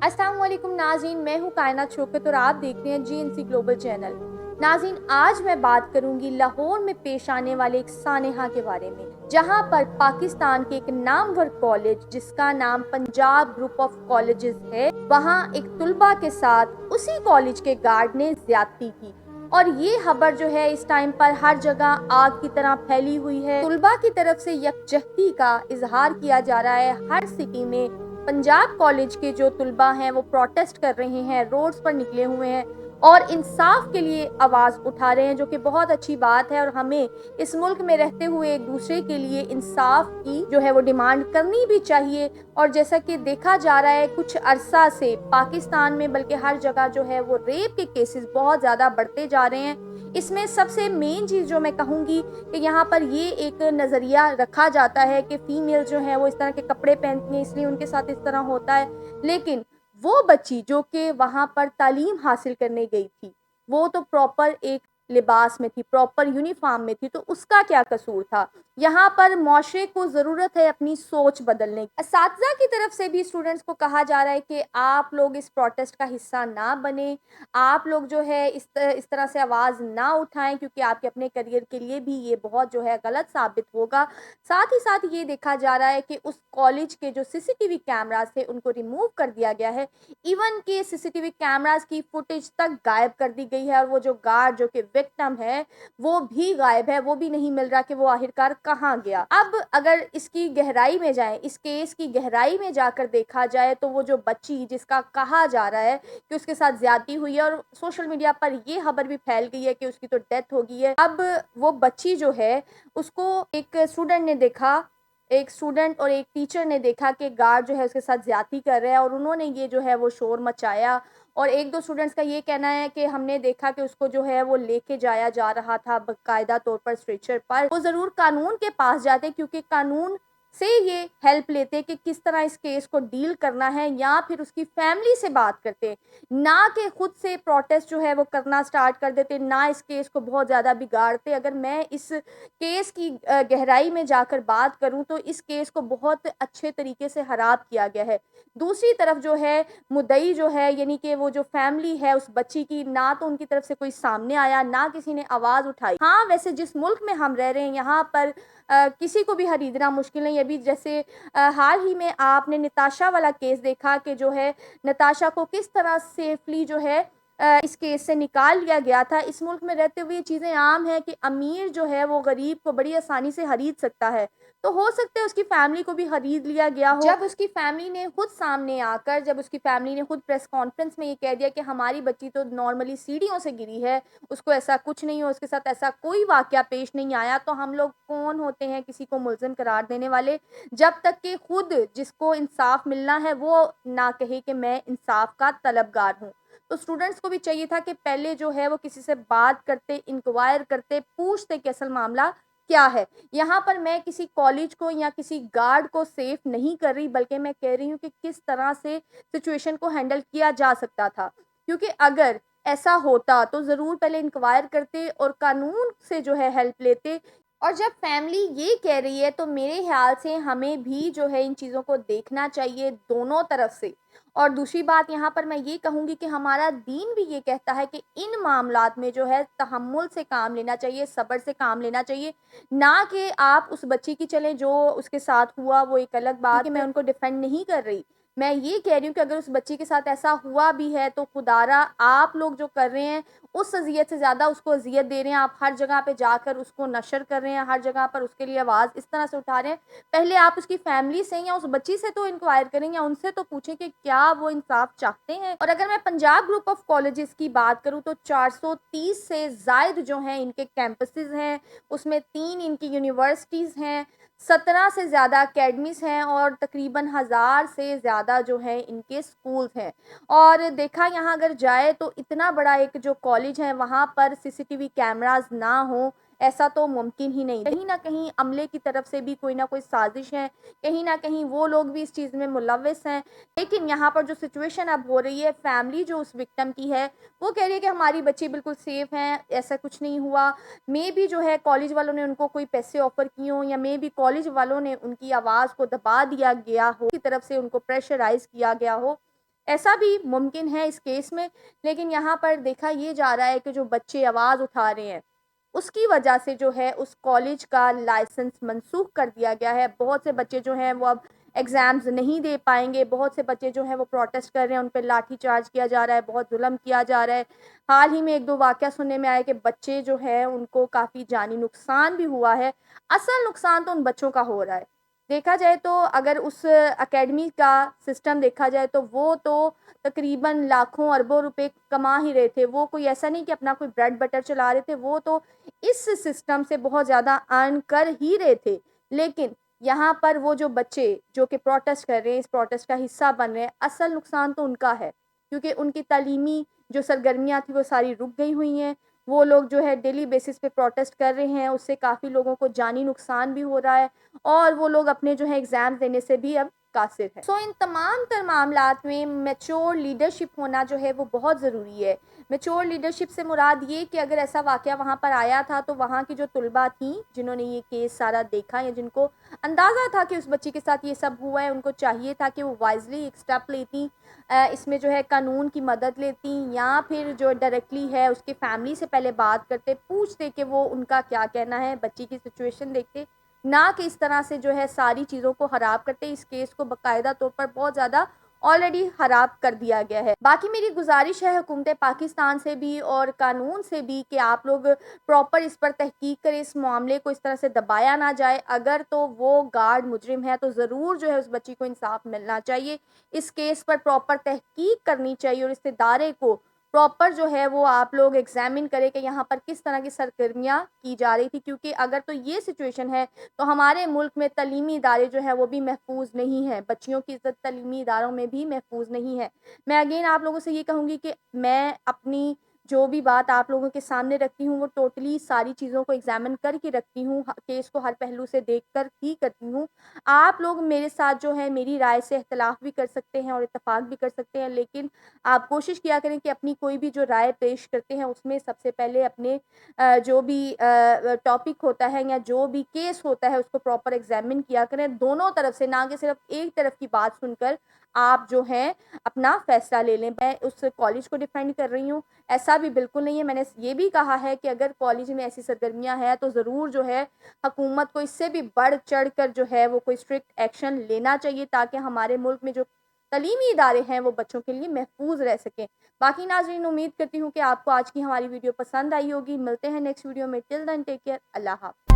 अस्सलाम वालेकुम नाज़रीन, मैं हूँ कायनात शौकत और आप देख रहे हैं GNC ग्लोबल चैनल। नाज़रीन, आज मैं बात करूंगी लाहौर में पेश आने वाले एक सानेहा के बारे में, जहां पर पाकिस्तान के एक नामवर कॉलेज जिसका नाम पंजाब ग्रुप ऑफ कॉलेजेस है, वहां एक तुलबा के साथ उसी कॉलेज के गार्ड ने ज्यादती की। और ये खबर जो है इस टाइम पर हर जगह आग की तरह फैली हुई है। तुलबा की तरफ से यकजहती का इजहार किया जा रहा है हर सिटी में। पंजाब कॉलेज के जो तुलबा हैं वो प्रोटेस्ट कर रहे हैं, रोड्स पर निकले हुए हैं और इंसाफ के लिए आवाज़ उठा रहे हैं, जो कि बहुत अच्छी बात है। और हमें इस मुल्क में रहते हुए एक दूसरे के लिए इंसाफ की जो है वो डिमांड करनी भी चाहिए। और जैसा कि देखा जा रहा है कुछ अरसा से पाकिस्तान में, बल्कि हर जगह जो है वो रेप के केसेस बहुत ज़्यादा बढ़ते जा रहे हैं। इसमें सबसे मेन चीज़ जो मैं कहूँगी कि यहाँ पर ये एक नज़रिया रखा जाता है कि फीमेल जो है वो इस तरह के कपड़े पहनती हैं, इसलिए उनके साथ इस तरह होता है। लेकिन वो बच्ची जो कि वहाँ पर तालीम हासिल करने गई थी, वो तो प्रॉपर एक लिबास में थी, प्रॉपर यूनिफॉर्म में थी, तो उसका क्या कसूर था? यहाँ पर मुआशरे को ज़रूरत है अपनी सोच बदलने की। असातिज़ा की तरफ से भी स्टूडेंट्स को कहा जा रहा है कि आप लोग इस प्रोटेस्ट का हिस्सा ना बने, आप लोग जो है इस तरह से आवाज़ ना उठाएं, क्योंकि आपके अपने करियर के लिए भी ये बहुत जो है गलत साबित होगा। साथ ही साथ ये देखा जा रहा है कि उस कॉलेज के जो सीसीटीवी कैमरास थे उनको रिमूव कर दिया गया है। इवन के सीसीटीवी कैमरास की फुटेज तक गायब कर दी गई है और वो जो गार्ड जो कि विक्टिम है वो भी गायब है, वो भी नहीं मिल रहा कि वो आखिरकार कहाँ गया। अब अगर इसकी गहराई में जाए, इस केस की गहराई में जाकर देखा जाए, तो वो जो बच्ची जिसका कहा जा रहा है कि उसके साथ ज्यादती हुई है और सोशल मीडिया पर ये खबर भी फैल गई है कि उसकी तो डेथ हो गई है। अब वो बच्ची जो है उसको एक स्टूडेंट ने देखा, एक स्टूडेंट और एक टीचर ने देखा कि गार्ड जो है उसके साथ ज्यादती कर रहा है और उन्होंने ये जो है वो शोर मचाया। और एक दो स्टूडेंट्स का ये कहना है कि हमने देखा कि उसको जो है वो लेके जाया जा रहा था बाकायदा तौर पर स्ट्रेचर पर। वो जरूर कानून के पास जाते, क्योंकि कानून से ये हेल्प लेते कि किस तरह इस केस को डील करना है, या फिर उसकी फैमिली से बात करते, ना कि खुद से प्रोटेस्ट जो है वो करना स्टार्ट कर देते, ना इस केस को बहुत ज़्यादा बिगाड़ते। अगर मैं इस केस की गहराई में जाकर बात करूं तो इस केस को बहुत अच्छे तरीके से खराब किया गया है। दूसरी तरफ जो है मुद्दई जो है, यानी कि वो जो फैमिली है उस बच्ची की, ना तो उनकी तरफ से कोई सामने आया, ना किसी ने आवाज़ उठाई। हाँ, वैसे जिस मुल्क में हम रह रहे हैं यहाँ पर किसी को भी खरीदना मुश्किल नहीं। अभी जैसे हाल ही में आपने नताशा वाला केस देखा कि जो है नताशा को किस तरह सेफली जो है इस केस से निकाल लिया गया था। इस मुल्क में रहते हुए ये चीज़ें आम है कि अमीर जो है वो गरीब को बड़ी आसानी से खरीद सकता है, तो हो सकता है उसकी फैमिली को भी खरीद लिया गया हो। जब उसकी फैमिली ने खुद सामने आकर, जब उसकी फैमिली ने खुद प्रेस कॉन्फ्रेंस में ये कह दिया कि हमारी बच्ची तो नॉर्मली सीढ़ियों से गिरी है, उसको ऐसा कुछ नहीं हो, उसके साथ ऐसा कोई वाकया पेश नहीं आया, तो हम लोग कौन होते हैं किसी को मुलजिम करार देने वाले, जब तक कि खुद जिसको इंसाफ मिलना है वो ना कहे कि मैं इंसाफ का तलबगार हूँ। तो स्टूडेंट्स को भी चाहिए था कि पहले जो है वो किसी से बात करते, इंक्वायर करते, पूछते कि असल मामला क्या है। यहाँ पर मैं किसी कॉलेज को या किसी गार्ड को सेफ नहीं कर रही, बल्कि मैं कह रही हूँ कि किस तरह से सिचुएशन को हैंडल किया जा सकता था। क्योंकि अगर ऐसा होता तो ज़रूर पहले इंक्वायर करते और कानून से जो है हेल्प लेते। और जब फैमिली ये कह रही है तो मेरे ख्याल से हमें भी जो है इन चीज़ों को देखना चाहिए दोनों तरफ से। और दूसरी बात यहाँ पर मैं ये कहूँगी कि हमारा दीन भी ये कहता है कि इन मामलात में जो है तहम्मुल से काम लेना चाहिए, सब्र से काम लेना चाहिए, ना कि आप उस बच्ची की चलें जो उसके साथ हुआ वो एक अलग बात है, मैं उनको डिफेंड नहीं कर रही। मैं ये कह रही हूँ कि अगर उस बच्ची के साथ ऐसा हुआ भी है तो खुदारा आप लोग जो कर रहे हैं उस अज़ियत से ज़्यादा उसको अज़ियत दे रहे हैं। आप हर जगह पे जाकर उसको नशर कर रहे हैं, हर जगह पर उसके लिए आवाज़ इस तरह से उठा रहे हैं। पहले आप उसकी फैमिली से या उस बच्ची से तो इंक्वायर करें या उनसे तो पूछें कि क्या वो इंसाफ चाहते हैं। और अगर मैं पंजाब ग्रुप ऑफ कॉलेजेस की बात करूं तो 430 से ज़ायद जो हैं इनके कैंपसेस हैं, उसमें 3 इनकी यूनिवर्सिटीज़ हैं, 17 से ज़्यादा अकेडमीज़ हैं और तकरीबन 1000 से ज़्यादा जो है इनके स्कूल्स हैं। और देखा यहाँ अगर जाए तो इतना बड़ा एक जो कॉलेज है वहाँ पर सीसीटीवी कैमरास ना हो, ऐसा तो मुमकिन ही नहीं। कहीं ना कहीं अमले की तरफ से भी कोई ना कोई साजिश है, कहीं ना कहीं वो लोग भी इस चीज़ में मुलविस हैं। लेकिन यहाँ पर जो सिचुएशन अब हो रही है, फैमिली जो उस विक्टिम की है वो कह रही है कि हमारी बच्ची बिल्कुल सेफ हैं, ऐसा कुछ नहीं हुआ। मे भी जो है कॉलेज वालों ने उनको कोई पैसे ऑफर किए हों, या मे भी कॉलेज वालों ने उनकी आवाज़ को दबा दिया गया हो, की तरफ से उनको प्रेशराइज किया गया हो। ایسا بھی ممکن ہے اس کیس میں، لیکن یہاں پر دیکھا یہ جا رہا ہے کہ جو بچے آواز اٹھا رہے ہیں اس کی وجہ سے جو ہے اس کالج کا لائسنس منسوخ کر دیا گیا ہے. بہت سے بچے جو ہیں وہ اب ایگزامز نہیں دے پائیں گے. بہت سے بچے جو ہیں وہ پروٹیسٹ کر رہے ہیں, ان پہ لاٹھی چارج کیا جا رہا ہے, بہت ظلم کیا جا رہا ہے. حال ہی میں ایک دو واقعہ سننے میں آیا کہ بچے جو ہیں ان کو کافی جانی نقصان بھی ہوا ہے. اصل نقصان تو ان بچوں کا ہو رہا ہے. دیکھا جائے تو اگر اس اکیڈمی کا سسٹم دیکھا جائے تو وہ تو تقریباً لاکھوں اربوں روپے کما ہی رہے تھے. وہ کوئی ایسا نہیں کہ اپنا کوئی بریڈ بٹر چلا رہے تھے, وہ تو اس سسٹم سے بہت زیادہ ارن کر ہی رہے تھے. لیکن یہاں پر وہ جو بچے جو کہ پروٹیسٹ کر رہے ہیں, اس پروٹیسٹ کا حصہ بن رہے ہیں, اصل نقصان تو ان کا ہے, کیونکہ ان کی تعلیمی جو سرگرمیاں تھیں وہ ساری رک گئی ہوئی ہیں. وہ لوگ جو ہے ڈیلی بیسس پہ پروٹیسٹ کر رہے ہیں, اس سے کافی لوگوں کو جانی نقصان بھی ہو رہا ہے, اور وہ لوگ اپنے جو ہے ایگزام دینے سے بھی اب قاصر ہے. ان تمام تر معاملات میں میچور لیڈرشپ ہونا جو ہے وہ بہت ضروری ہے. میچور لیڈرشپ سے مراد یہ کہ اگر ایسا واقعہ وہاں پر آیا تھا تو وہاں کی جو طلباء تھیں جنہوں نے یہ کیس سارا دیکھا یا جن کو اندازہ تھا کہ اس بچی کے ساتھ یہ سب ہوا ہے, ان کو چاہیے تھا کہ وہ وائزلی ایک سٹیپ لیتی, اس میں جو ہے قانون کی مدد لیتی, یا پھر جو ڈائریکٹلی ہے اس کے فیملی سے پہلے بات کرتے, پوچھتے کہ وہ ان کا کیا کہنا ہے, بچی کی سچویشن دیکھتے, نہ کہ اس طرح سے جو ہے ساری چیزوں کو خراب کرتے. اس کیس کو باقاعدہ طور پر بہت زیادہ آلریڈی خراب کر دیا گیا ہے. باقی میری گزارش ہے حکومت پاکستان سے بھی اور قانون سے بھی کہ آپ لوگ پراپر اس پر تحقیق کریں, اس معاملے کو اس طرح سے دبایا نہ جائے. اگر تو وہ گارڈ مجرم ہے تو ضرور جو ہے اس بچی کو انصاف ملنا چاہیے. اس کیس پر پراپر تحقیق کرنی چاہیے, اور اس ادارے کو پراپر جو ہے وہ آپ لوگ ایگزامن کریں کہ یہاں پر کس طرح کی سرگرمیاں کی جا رہی تھی. کیونکہ اگر تو یہ سچویشن ہے تو ہمارے ملک میں تعلیمی ادارے جو ہے وہ بھی محفوظ نہیں ہے, بچیوں کی عزت تعلیمی اداروں میں بھی محفوظ نہیں ہے. میں اگین آپ لوگوں سے یہ کہوں گی کہ میں اپنی جو بھی بات آپ لوگوں کے سامنے رکھتی ہوں وہ ٹوٹلی ساری چیزوں کو ایگزامن کر کے رکھتی ہوں, کیس کو ہر پہلو سے دیکھ کر ہی کرتی ہوں. آپ لوگ میرے ساتھ جو ہے میری رائے سے اختلاف بھی کر سکتے ہیں اور اتفاق بھی کر سکتے ہیں, لیکن آپ کوشش کیا کریں کہ اپنی کوئی بھی جو رائے پیش کرتے ہیں اس میں سب سے پہلے اپنے جو بھی ٹاپک ہوتا ہے یا جو بھی کیس ہوتا ہے اس کو پراپر ایگزامن کیا کریں دونوں طرف سے, نہ کہ صرف ایک طرف کی بات سن کر آپ جو ہیں اپنا فیصلہ لے لیں. میں اس کالج کو ڈیفینڈ کر رہی ہوں, ایسا بھی بالکل نہیں ہے. میں نے یہ بھی کہا ہے کہ اگر کالج میں ایسی سرگرمیاں ہیں تو ضرور جو ہے حکومت کو اس سے بھی بڑھ چڑھ کر جو ہے وہ کوئی اسٹرکٹ ایکشن لینا چاہیے, تاکہ ہمارے ملک میں جو تعلیمی ادارے ہیں وہ بچوں کے لیے محفوظ رہ سکیں. باقی ناظرین, امید کرتی ہوں کہ آپ کو آج کی ہماری ویڈیو پسند آئی ہوگی. ملتے ہیں نیکسٹ ویڈیو میں. ٹل دین ٹیک کیئر, اللہ حافظ.